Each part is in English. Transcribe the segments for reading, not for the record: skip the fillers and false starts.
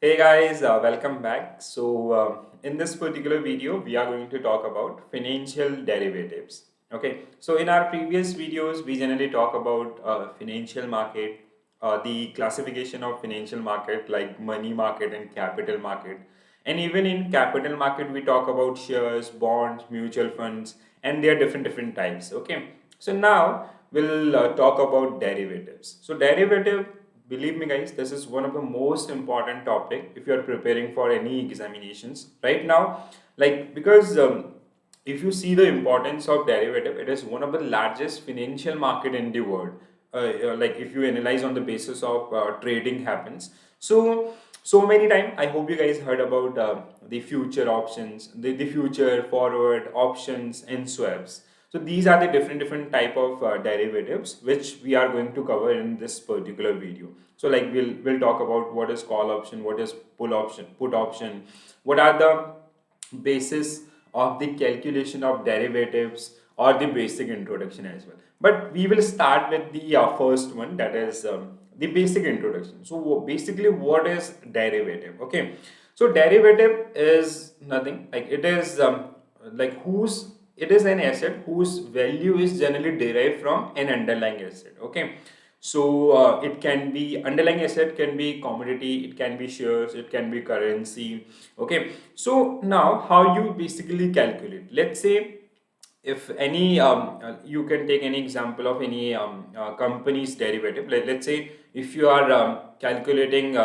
Hey guys, welcome back. In this particular video, we are going to talk about financial derivatives. Okay, so in our previous videos, we generally talk about financial market, the classification of financial market like money market and capital market. And even in capital market, we talk about shares, bonds, mutual funds, and there are different types. Okay, so now we'll talk about derivatives. So derivative, believe me guys, this is one of the most important topic if you are preparing for any examinations right now, like because if you see the importance of derivative, it is one of the largest financial market in the world. Like if you analyze on the basis of trading happens, so many time I hope you guys heard about the future options, the future forward options and swaps. So these are the different type of derivatives which we are going to cover in this particular video. So like we'll talk about what is call option, what is put option, what are the basis of the calculation of derivatives, or the basic introduction as well. But we will start with the first one, that is the basic introduction. So basically, what is derivative? Okay, so derivative is nothing like it is like whose it is an asset whose value is generally derived from an underlying asset. Okay, so it can be underlying asset, can be commodity, it can be shares, it can be currency. Okay, so now how you basically calculate, let's say if any you can take any example of any company's derivative. Let's say if you are calculating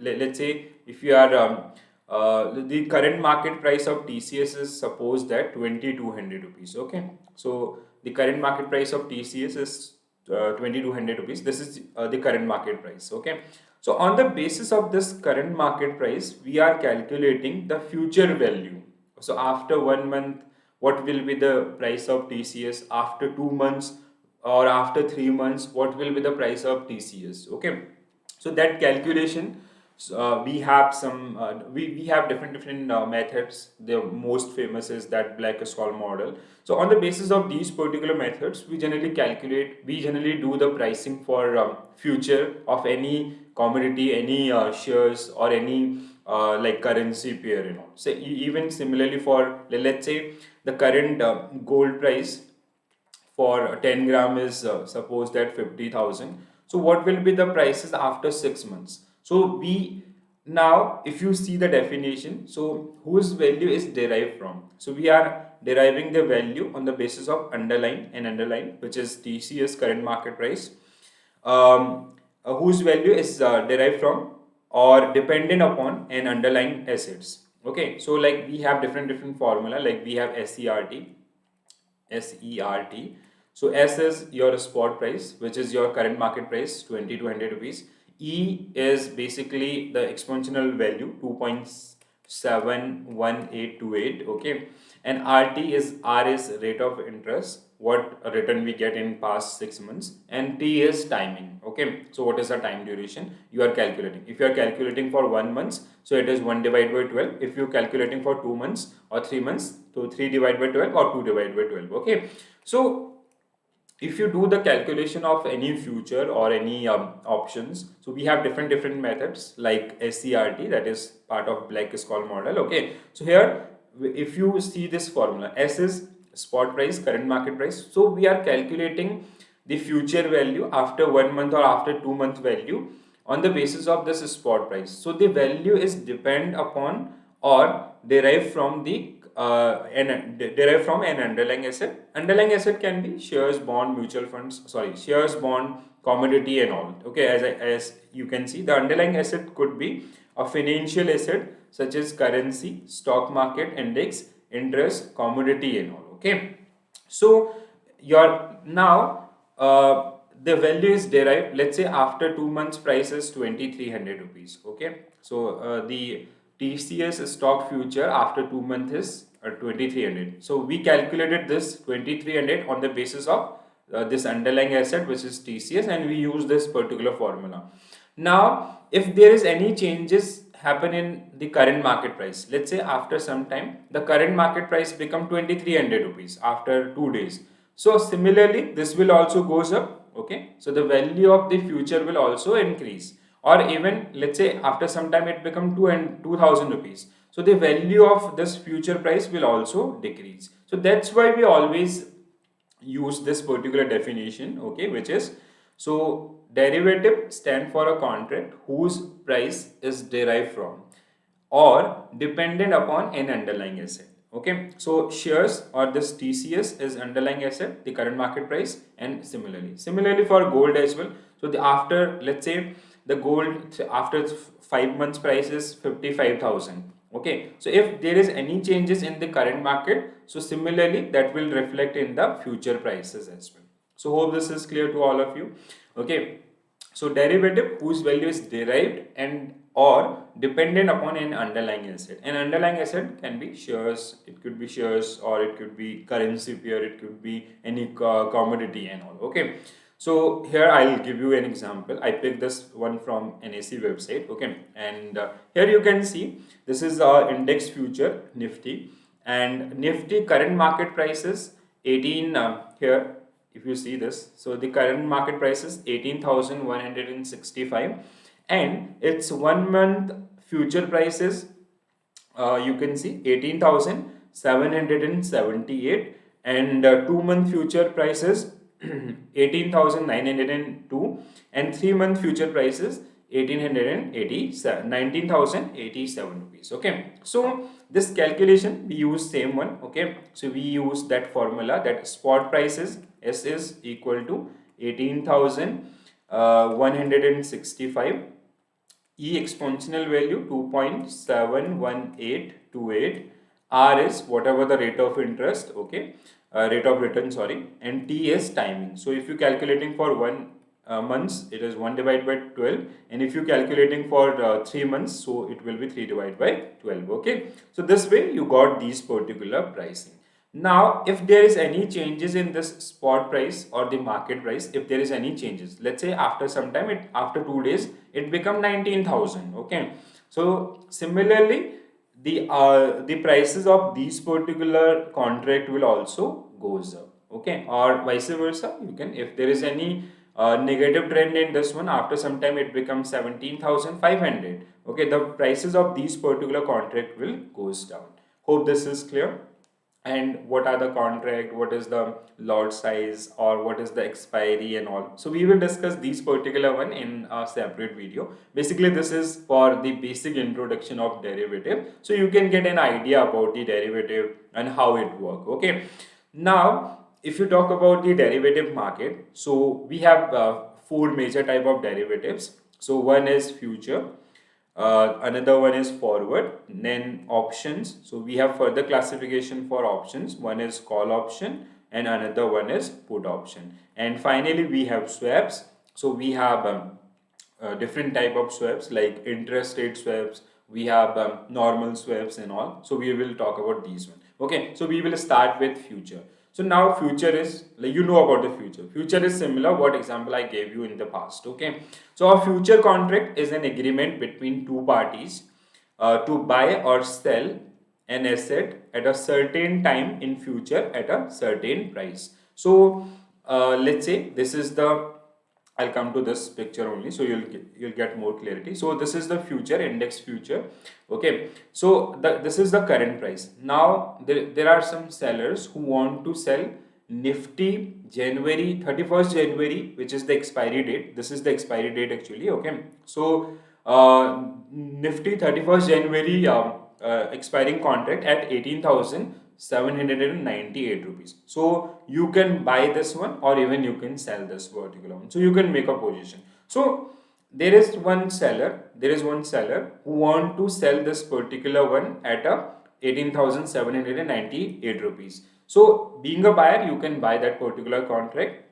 let's say if you are the current market price of TCS is suppose that 2200 rupees. Okay, so the current market price of TCS is 2200 rupees. This is the current market price. Okay, so on the basis of this current market price, we are calculating the future value. So after 1 month, what will be the price of TCS? After 2 months or after 3 months, what will be the price of TCS? Okay, so that calculation, we have some we have different methods. The most famous is that Black-Scholes model. So on the basis of these particular methods, we generally do the pricing for future of any commodity, any shares, or any like currency pair, so even similarly for, let's say, the current gold price for 10 gram is suppose that 50,000. So what will be the prices after 6 months? So we now, if you see the definition, so whose value is derived from? So we are deriving the value on the basis of underlying, which is TCS current market price, whose value is derived from or dependent upon an underlying assets. Okay, so like we have different formula, like we have SERT. So S is your spot price, which is your current market price, 2200 rupees. E is basically the exponential value, 2.71828. Okay, and R is rate of interest, what return we get in past 6 months, and T is timing. Okay, so what is the time duration you are calculating? If you are calculating for 1 month, so it is 1 divided by 12. If you are calculating for 2 months or 3 months, so 3 divided by 12 or 2 divided by 12. Okay, so if you do the calculation of any future or any options, so we have different methods like SCRT, that is part of Black-Scholes model. Okay, so here if you see this formula, S is spot price, current market price. So we are calculating the future value after 1 month or after 2 month value on the basis of this spot price. So the value is depend upon or derived from the derived from an underlying asset. Underlying asset can be shares, bond, mutual funds. Sorry, shares, bond, commodity, and all. Okay, as you can see, the underlying asset could be a financial asset such as currency, stock market, index, interest, commodity, and all. Okay, so your now the value is derived. Let's say after 2 months, price is 2300 rupees. Okay, so the TCS stock future after 2 months is 2300. So we calculated this 2300 on the basis of this underlying asset, which is TCS, and we use this particular formula. Now, if there is any changes happen in the current market price, let's say after some time, the current market price become 2300 rupees after 2 days. So similarly, this will also goes up. Okay, so the value of the future will also increase or even let's say after some time it become 2000 rupees, so the value of this future price will also decrease. So that's why we always use this particular definition, okay, which is, so derivative stand for a contract whose price is derived from or dependent upon an underlying asset. Okay, so shares or this TCS is underlying asset, the current market price, and similarly for gold as well. So the after, let's say the gold after 5 months price is 55,000. Okay, so if there is any changes in the current market, so similarly that will reflect in the future prices as well. So hope this is clear to all of you. Okay, so derivative whose value is derived and or dependent upon an underlying asset. An underlying asset can be shares, it could be shares, or it could be currency pair, it could be any commodity and all. Okay, so here I'll give you an example. I picked this one from NSE website. Okay, and here you can see this is index future Nifty, and Nifty current market price is 18 here. If you see this, so the current market price is 18,165, and its 1 month future price is you can see 18,778, and 2 month future prices 18,902, and 3 month future prices 1887 19,087 rupees. Okay, so this calculation we use same one. Okay, so we use that formula that spot prices S is equal to 18,165, E exponential value 2.71828, R is whatever the rate of interest, okay, rate of return, sorry, and T is timing. So if you calculating for 1 months, it is 1 divided by 12, and if you calculating for 3 months, so it will be 3 divided by 12. Okay, so this way you got these particular pricing. Now, if there is any changes in this spot price or the market price, if there is any changes, let's say after some time, after 2 days, it become 19,000. Okay, so similarly, the prices of these particular contract will also goes up. Okay, or vice versa. You can, if there is any negative trend in this one, after some time it becomes 17,500. Okay, the prices of these particular contract will goes down. Hope this is clear. And what are the contract, what is the lot size, or what is the expiry and all. So we will discuss these particular one in a separate video. Basically this is for the basic introduction of derivative, so you can get an idea about the derivative and how it work. Okay, now if you talk about the derivative market, so we have four major type of derivatives. So one is future, another one is forward, then options. So we have further classification for options. One is call option and another one is put option. And finally we have swaps. So we have different type of swaps like interest rate swaps. We have normal swaps and all. So we will talk about these one. Okay, so we will start with future. So now future is, like, you know about the future. Future is similar what example I gave you in the past. Okay, so a future contract is an agreement between two parties to buy or sell an asset at a certain time in future at a certain price. So let's say this is the, I'll come to this picture only, so you'll get more clarity. So this is the future index future. Okay, so this is the current price. Now there are some sellers who want to sell Nifty January 31st January, which is the expiry date. This is the expiry date actually. Okay, so Nifty 31st January expiring contract at 18,798 rupees. So you can buy this one or even you can sell this particular one. So you can make a position. So there is one seller who want to sell this particular one at a 18,798 rupees. So being a buyer, you can buy that particular contract.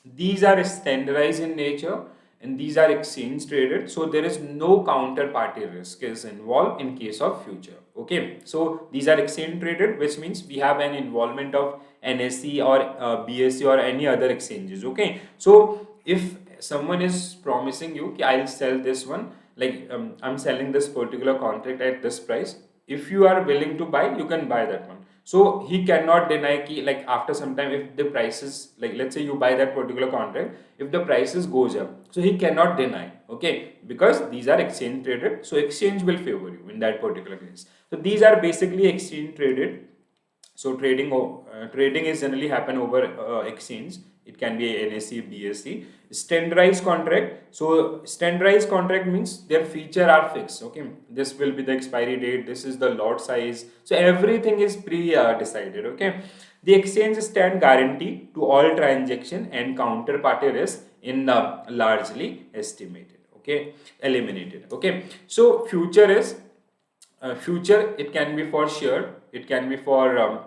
These are standardized in nature and these are exchange traded, so there is no counterparty risk is involved in case of future. Okay, so these are exchange traded, which means we have an involvement of NSE or BSE or any other exchanges. Okay, so if someone is promising you ki I'll sell this one, like I'm selling this particular contract at this price, if you are willing to buy, you can buy that one. So he cannot deny ki, like after some time if the prices, like let's say you buy that particular contract, if the prices goes up, so he cannot deny. okay, because these are exchange traded, so exchange will favor you in that particular case. So these are basically exchange traded. So trading is generally happen over exchange. It can be a NSE, BSE. Standardized contract. So standardized contract means their feature are fixed. Okay, this will be the expiry date. This is the lot size. So everything is pre-decided. Okay, the exchange stand guarantee to all transaction and counterparty risk in largely estimated. Okay, eliminated. Okay, so future is future, it can be for share, it can be for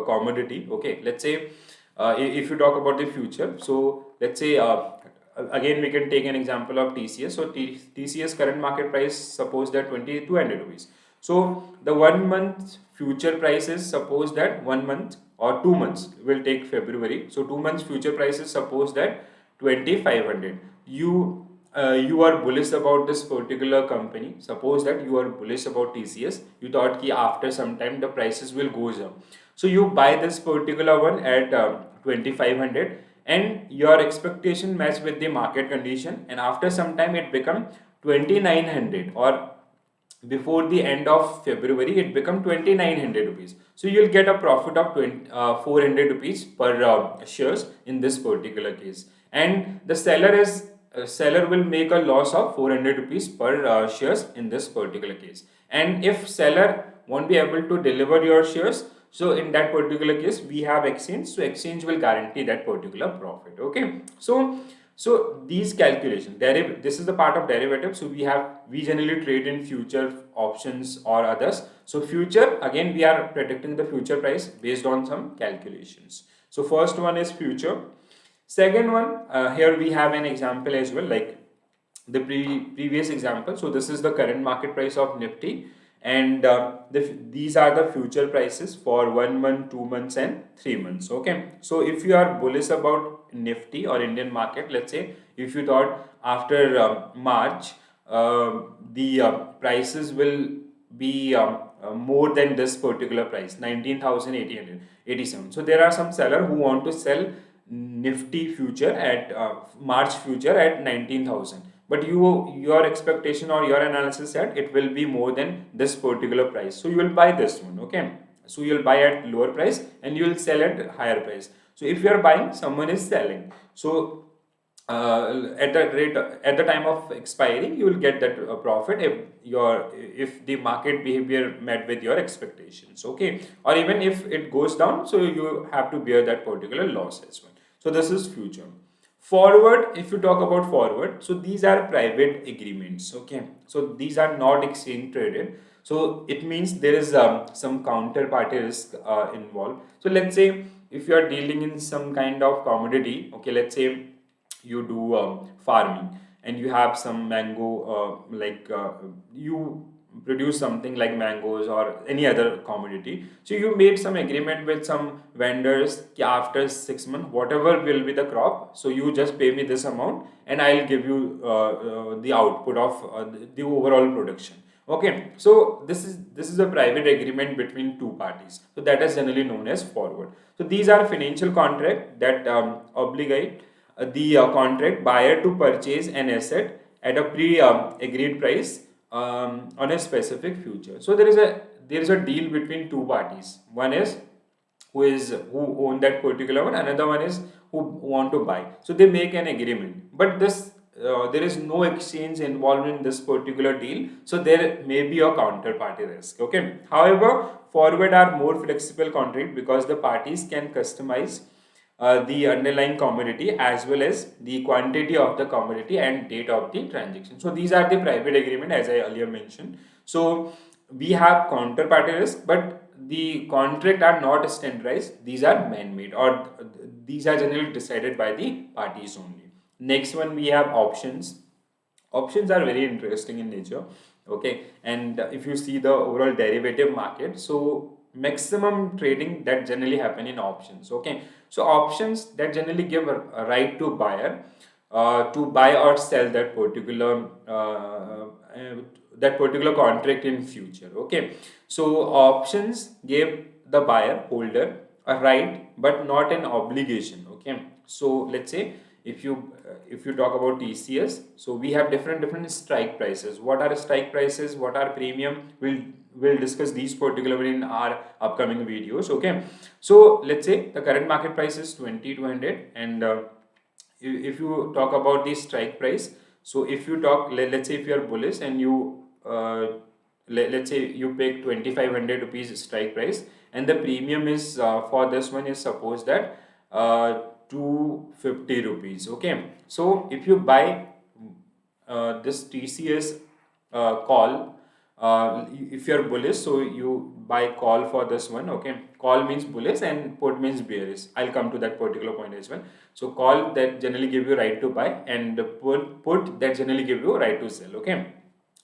commodity. Okay, let's say if you talk about the future, so let's say again we can take an example of TCS. So TCS current market price, suppose that 2200 rupees. So the 1 month future price is, suppose that 1 month or 2 months, will take February. So 2 months future price is, suppose that 2500. You are bullish about this particular company. Suppose that you are bullish about TCS. You thought ki after some time the prices will goes up. So you buy this particular one at 2500, and your expectation match with the market condition, and after some time it become 2900, or before the end of February it become 2900 rupees. So you'll get a profit of 400 rupees per shares in this particular case, and the seller will make a loss of 400 rupees per shares in this particular case. And if seller won't be able to deliver your shares, so in that particular case we have exchange, so exchange will guarantee that particular profit. Okay, so these calculations, this is the part of derivative. So we generally trade in future options or others. So future, again we are predicting the future price based on some calculations. So first one is future. Second one, here we have an example as well, like the previous example. So this is the current market price of Nifty, and these are the future prices for 1 month, 2 months, and 3 months. Okay, so if you are bullish about Nifty or Indian market, let's say if you thought after March the prices will be more than this particular price, 19,887. So there are some seller who want to sell Nifty future at March future at 19,000, but your expectation or your analysis said it will be more than this particular price, so you will buy this one. Okay, so you'll buy at lower price and you will sell at higher price. So if you are buying, someone is selling, so at the rate, at the time of expiry, you will get that profit if the market behavior met with your expectations. Okay, or even if it goes down, so you have to bear that particular loss as well. So this is future. Forward, if you talk about forward, so these are private agreements. Okay, so these are not exchange traded. So it means there is some counterparty risk involved. So let's say if you are dealing in some kind of commodity, okay, let's say you do farming and you have some mango, you produce something like mangoes or any other commodity. So you made some agreement with some vendors ki after 6 months, whatever will be the crop, so you just pay me this amount and I'll give you the output of the overall production. Okay, so this is a private agreement between two parties. So that is generally known as forward. So these are financial contract that obligate the contract buyer to purchase an asset at a pre-agreed price on a specific future. So there is a deal between two parties. One is who own that particular one. Another one is who want to buy. So they make an agreement, but this there is no exchange involved in this particular deal. So there may be a counterparty risk. Okay. However, forward are more flexible contract because the parties can customize the underlying commodity as well as the quantity of the commodity and date of the transaction. So these are the private agreement as I earlier mentioned. So we have counterparty risk, but the contract are not standardized. These are man-made, or these are generally decided by the parties only. Next one, we have options. Options are very interesting in nature. Okay, and if you see the overall derivative market, so maximum trading that generally happen in options. Okay, so options that generally give a right to buyer to buy or sell that particular contract in future. Okay, so options give the buyer holder a right but not an obligation. Okay, so let's say if you talk about TCS, so we have different strike prices. What are strike prices? What are premium? We'll discuss these particular in our upcoming videos. Okay, so let's say the current market price is 2200, and if you talk about the strike price, so if you talk, let's say if you are bullish and you let's say you pick 2500 rupees strike price, and the premium is for this one is suppose that 250 rupees. Okay, so if you buy this TCS call, if you're bullish, so you buy call for this one. Okay, call means bullish and put means bearish. I'll come to that particular point as well. So call, that generally give you right to buy, and put that generally give you right to sell. Okay,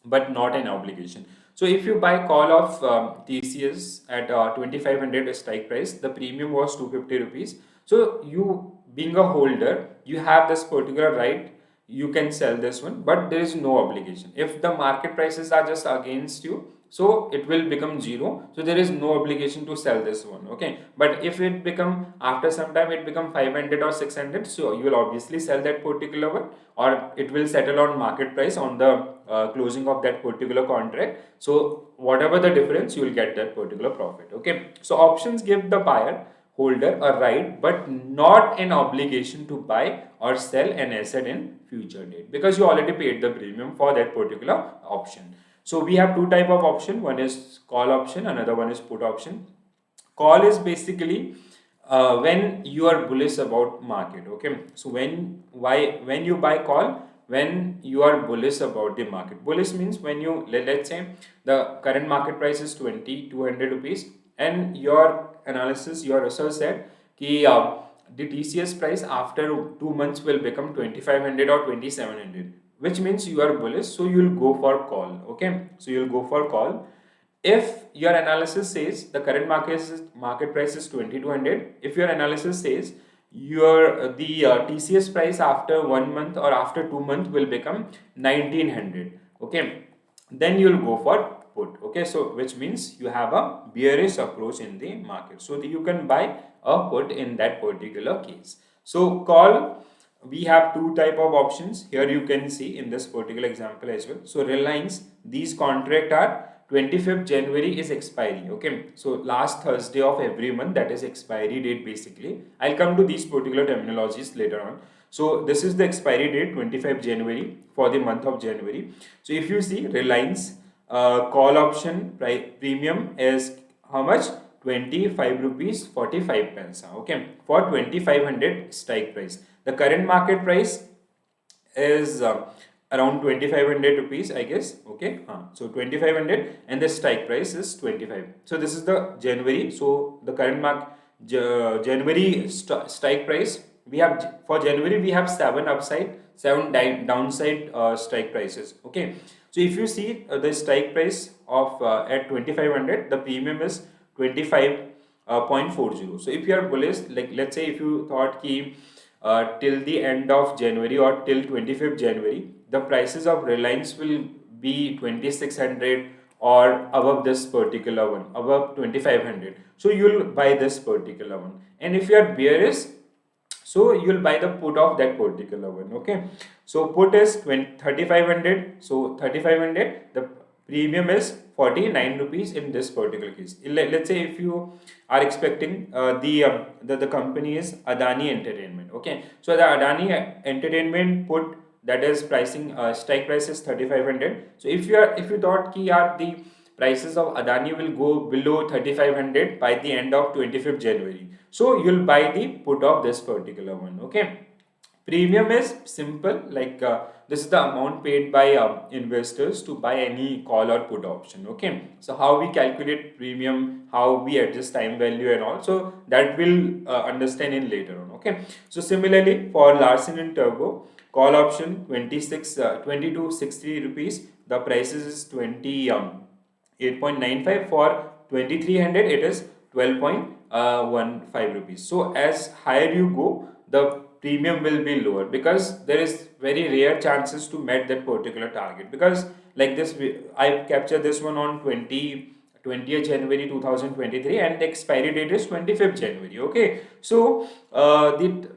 but not an obligation. So if you buy call of TCS at 2500 strike price, the premium was 250 rupees. So you being a holder, you have this particular right, you can sell this one, but there is no obligation. If the market prices are just against you, so it will become zero, so there is no obligation to sell this one. Okay, but if it become after some time, it become 500 or 600, so you will obviously sell that particular one, or it will settle on market price on the closing of that particular contract. So whatever the difference, you will get that particular profit. Okay, so options give the buyer holder a right but not an obligation to buy or sell an asset in future date, because you already paid the premium for that particular option. So we have two type of option, one is call option, another one is put option. Call is basically when you are bullish about market. Okay, so when you buy call, when you are bullish about the market. Bullish means when you let's say the current market price is 2200 rupees, and your analysis, your research said ki the TCS price after 2 months will become 2500 or 2700, which means you are bullish, so you will go for call. Okay, so you will go for call. If your analysis says the current market price is 2200, if your analysis says your the TCS price after 1 month or after 2 months will become 1900, okay, then you'll go for put. Okay, so which means you have a bearish approach in the market, so that you can buy a put in that particular case. So call, we have two type of options here, you can see in this particular example as well. So Reliance, these contract are 25th January is expiry. Okay, so last Thursday of every month, that is expiry date basically. I'll come to these particular terminologies later on. So this is the expiry date, 25th January for the month of January. So if you see Reliance call option premium is how much? 25 rupees 45 paisa. Okay, for 2500 strike price. The current market price is around 2500 rupees, I guess. Okay, so 2500, and the strike price is 25. So this is the January. So the current January strike price, we have for January we have 7 upside, 7 downside strike prices. Okay, so if you see the strike price of at 2500, the premium is 25.40. So if you are bullish, like let's say if you thought ki till the end of January or till 25th January, the prices of Reliance will be 2600 or above this particular one, above 2500. So you'll buy this particular one. And if you are bearish, so you'll buy the put of that particular one. Okay, so put is 3500, so 3500, the premium is 49 rupees in this particular case. Let's say if you are expecting the company is Adani Entertainment. Okay, so the Adani Entertainment put, that is pricing strike price is 3500. So if you thought ki yaar the prices of Adani will go below 3500 by the end of 25th January, so you'll buy the put of this particular one. Okay, premium is simple, like this is the amount paid by investors to buy any call or put option. Okay, so how we calculate premium, how we adjust time value and all, so that will understand in later on. Okay, so similarly for Larsen and Turbo call option 2260 rupees, the prices is 8.95. For 2300 it is 12.15 rupees. So as higher you go, the premium will be lower, because there is very rare chances to meet that particular target, because like this I capture this one on 20 20th January 2023, and the expiry date is 25th January. Okay, so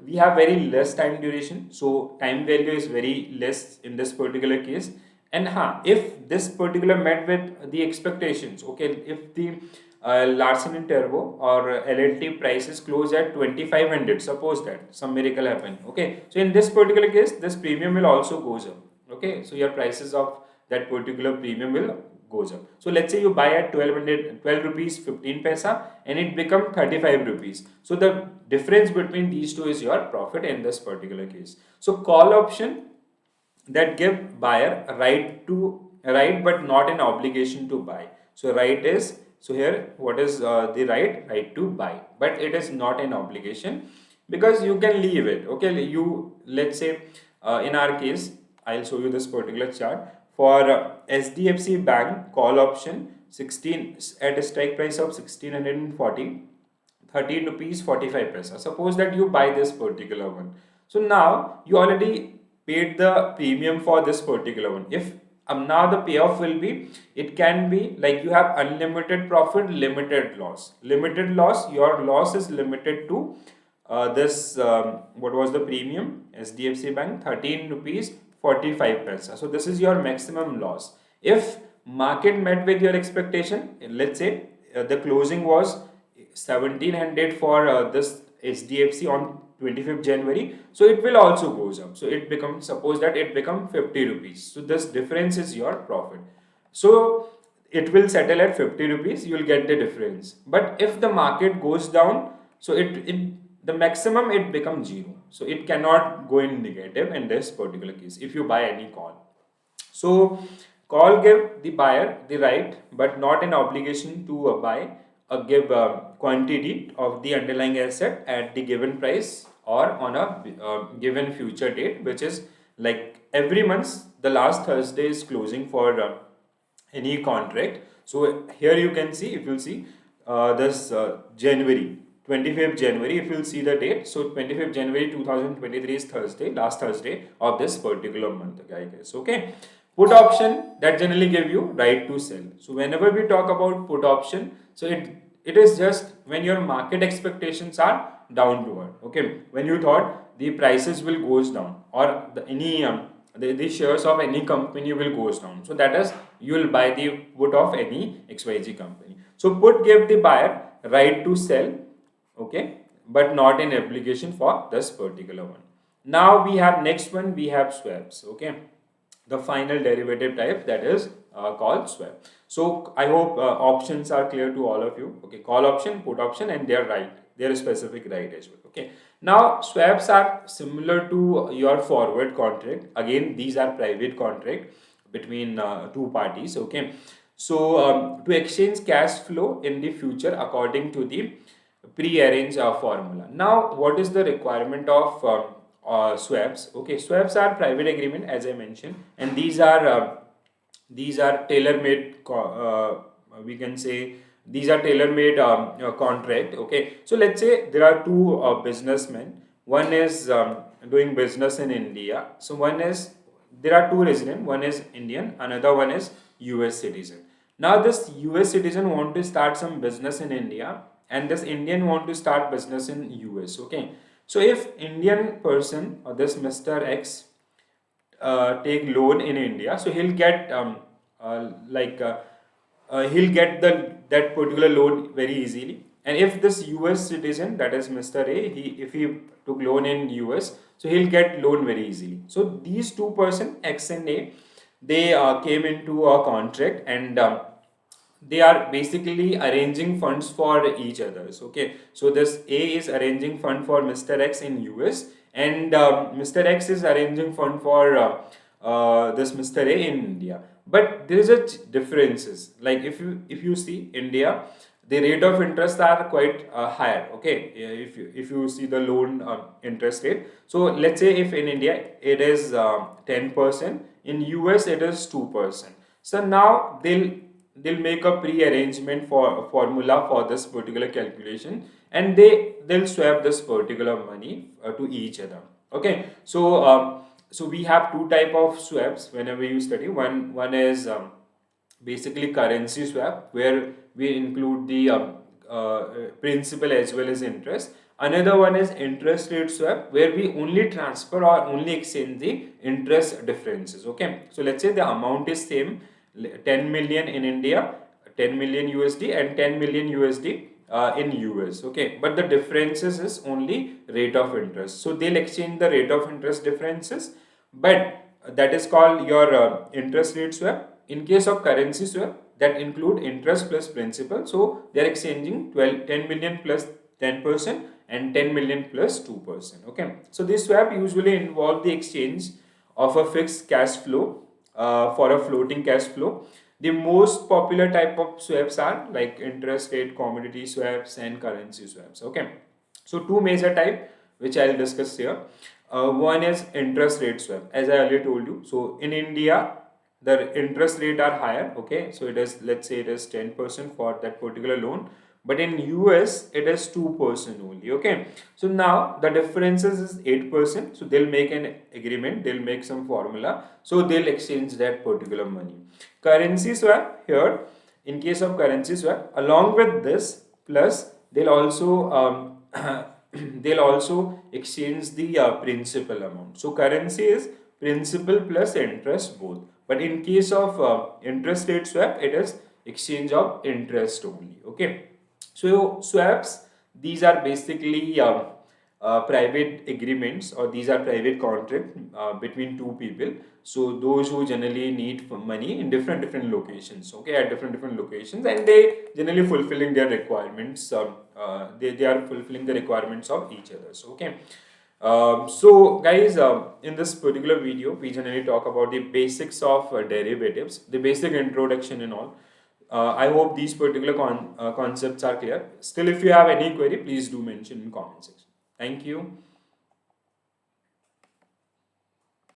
we have very less time duration, so time value is very less in this particular case. And if this particular met with the expectations, okay, if the Larsen and Turbo or LLT prices close at 2500, suppose that some miracle happen, okay, so in this particular case this premium will also goes up. Okay, so your prices of that particular premium will goes up. So let's say you buy at 12 rupees 15 paisa and it become 35 rupees. So the difference between these two is your profit in this particular case. So call option that give buyer right but not an obligation to buy. So right is, so here what is the right to buy, but it is not an obligation because you can leave it. Okay, you, let's say in our case I'll show you this particular chart for SDFC Bank call option 16 at a strike price of 1640, 13 rupees 45 paisa. Suppose that you buy this particular one. So now you already paid the premium for this particular one. If now the payoff will be, it can be like you have unlimited profit, limited loss. Limited loss, your loss is limited to this what was the premium? SDFC Bank 13 rupees 45 paisa. So this is your maximum loss. If market met with your expectation, let's say the closing was 1700 for this SDFC on 25th January, so it will also goes up. So it becomes, suppose that it become 50 rupees. So this difference is your profit. So it will settle at 50 rupees, you will get the difference. But if the market goes down, so it the maximum it becomes zero. So it cannot go in negative in this particular case if you buy any call. So call give the buyer the right but not an obligation to buy a give quantity of the underlying asset at the given price or on a given future date, which is like every month the last Thursday is closing for any contract. So here you can see, if you see this January 25th January, if you'll see the date, so 25th January 2023 is Thursday, last Thursday of this particular month, guys. Okay, put option that generally give you right to sell. So whenever we talk about put option, so it is just when your market expectations are downward. Okay, when you thought the prices will goes down or any the shares of any company will goes down, so that is you will buy the put of any XYZ company. So put give the buyer right to sell, okay, but not an obligation for this particular one. Now we have next one, we have swaps. Okay, the final derivative type that is called swap. So I hope options are clear to all of you. Okay, call option, put option, and their right, their specific right as well. Okay, now swaps are similar to your forward contract. Again, these are private contract between two parties. Okay, so to exchange cash flow in the future according to the pre-arranged formula. Now what is the requirement of swaps? Okay, swaps are private agreement as I mentioned, and these are tailor-made we can say these are tailor-made contract. Okay, so let's say there are two businessmen. One is doing business in India. So one is, there are two resident, one is Indian, another one is US citizen. Now this US citizen want to start some business in India and this Indian want to start business in US. Okay, so if Indian person or this Mr. X take loan in India, so he'll get he'll get that particular loan very easily. And if this US citizen, that is Mr. A, if he took loan in US, so he'll get loan very easily. So these two person X and A, they came into a contract and they are basically arranging funds for each others. Okay, so this A is arranging fund for Mr. X in US and Mr. X is arranging fund for this Mr. A in India. But there is a differences. Like if you see India, the rate of interest are quite higher. Okay, if you see the loan interest rate. So let's say if in India it is 10%, in US it is 2%. So now they'll make a pre-arrangement for formula for this particular calculation and they'll swap this particular money to each other. Okay, so we have two type of swaps whenever you study. One is basically currency swap, where we include the principal as well as interest. Another one is interest rate swap, where we only transfer or only exchange the interest differences. Okay, so let's say the amount is same, 10 million in India, 10 million USD, and 10 million USD in US. Okay, but the differences is only rate of interest. So they'll exchange the rate of interest differences, but that is called your interest rate swap. In case of currency swap, that include interest plus principal. So they are exchanging 10 million plus 10% and 10 million plus 2%. Okay. So this swap usually involve the exchange of a fixed cash flow for a floating cash flow. The most popular type of swaps are like interest rate commodity swaps and currency swaps. Okay. So two major type which I'll discuss here. One is interest rate swap, as I earlier told you. So in India, the interest rate are higher. Okay, so it is, let's say it is 10% for that particular loan, but in US it is 2% only. Okay, so now the differences is 8%. So they'll make an agreement, they'll make some formula, so they'll exchange that particular money. Currency swap here, in case of currency swap, along with this, plus they'll also they'll also exchange the principal amount. So currency is principal plus interest both. But in case of interest rate swap, it is exchange of interest only. Okay. So swaps, these are basically private agreements, or these are private contract between two people. So those who generally need for money in different locations, okay, at different locations, and they generally fulfilling their requirements. They are fulfilling the requirements of each other. So, okay. So guys, in this particular video, we generally talk about the basics of derivatives, the basic introduction and all. I hope these particular concepts are clear. Still, if you have any query, please do mention in comment section. Thank you.